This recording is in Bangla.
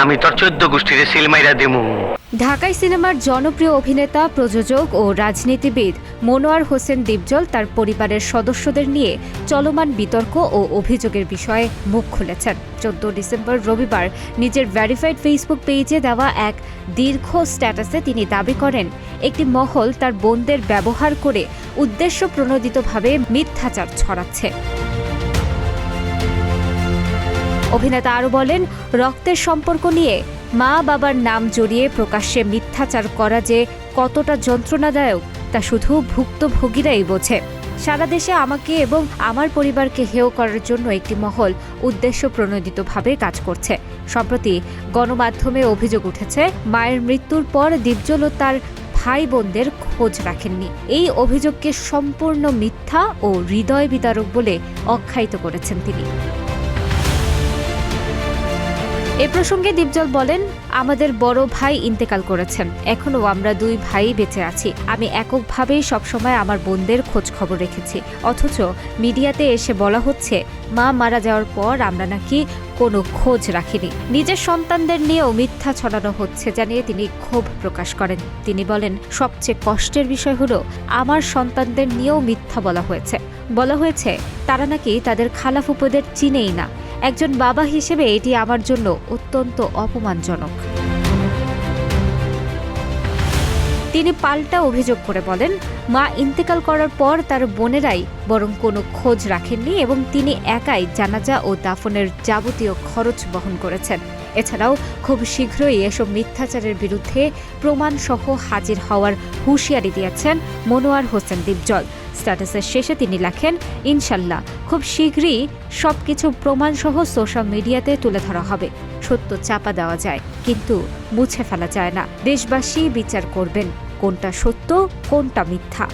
আমি তোর 14 গোষ্ঠীরে সিল মাইরা দিমু। ঢাকাই সিনেমার জনপ্রিয় অভিনেতা, প্রযোজক ও রাজনীতিবিদ মনোয়ার হোসেন দীপজল তার পরিবারের সদস্যদের নিয়ে চলমান বিতর্ক ও অভিযোগের বিষয়ে মুখ খুলেছেন। 14 ডিসেম্বর রবিবার নিজের ভেরিফাইড ফেসবুক পেজে দেওয়া এক দীর্ঘ স্ট্যাটাসে তিনি দাবি করেন, একটি মহল তার বোনদের ব্যবহার করে উদ্দেশ্যপ্রণোদিতভাবে মিথ্যাচার ছড়াচ্ছে। অভিনেতা আরও বলেন, রক্তের সম্পর্ক নিয়ে মা বাবার নাম জড়িয়ে প্রকাশ্যে মিথ্যাচার করা যে কতটা যন্ত্রণাদায়ক তা শুধু ভুক্তভোগীরাই বোঝে। সারা দেশে আমাকে এবং আমার পরিবারকে হেয় করার জন্য একটি মহল উদ্দেশ্যপ্রণোদিতভাবে কাজ করছে। সম্প্রতি গণমাধ্যমে অভিযোগ উঠেছে, মায়ের মৃত্যুর পর দীপজল ও তার ভাই বোনদের খোঁজ রাখেননি। এই অভিযোগকে সম্পূর্ণ মিথ্যা ও হৃদয় বিদারক বলে আখ্যায়িত করেছেন তিনি। এ প্রসঙ্গে দীপজল বলেন, আমাদের বড় ভাই ইন্তেকাল করেছেন, এখনও আমরা 2 ভাই বেঁচে আছি। আমি এককভাবেই সবসময় আমার বোনদের খোঁজ খবর রেখেছি, অথচ মিডিয়াতে এসে বলা হচ্ছে মা মারা যাওয়ার পর আমরা নাকি কোনো খোঁজ রাখিনি। নিজের সন্তানদের নিয়েও মিথ্যা ছড়ানো হচ্ছে জানিয়ে তিনি ক্ষোভ প্রকাশ করেন। তিনি বলেন, সবচেয়ে কষ্টের বিষয় হলো আমার সন্তানদের নিয়েও মিথ্যা বলা হয়েছে তারা নাকি তাদের খালাফুপোদের চিনেই না। একজন বাবা হিসেবে এটি আমার জন্য অত্যন্ত অপমানজনক। তিনি পাল্টা অভিযোগ করে বলেন, মা ইন্তেকাল করার পর তার বোনেরাই বরং কোনো খোঁজ রাখেননি এবং তিনি একাই জানাজা ও দাফনের যাবতীয় খরচ বহন করেছেন। এছাড়াও খুব শীঘ্রই এসব মিথ্যাচারের বিরুদ্ধে প্রমাণসহ হাজির হওয়ার হুঁশিয়ারি দিয়েছেন মনোয়ার হোসেন দীপজল। স্ট্যাটাসের শেষে তিনি লেখেন, ইনশাল্লাহ খুব শীঘ্রই সবকিছু প্রমাণসহ সোশ্যাল মিডিয়াতে তুলে ধরা হবে। সত্য চাপা দেওয়া যায়, কিন্তু মুছে ফেলা যায় না। দেশবাসী বিচার করবেন কোনটা সত্য কোনটা মিথ্যা।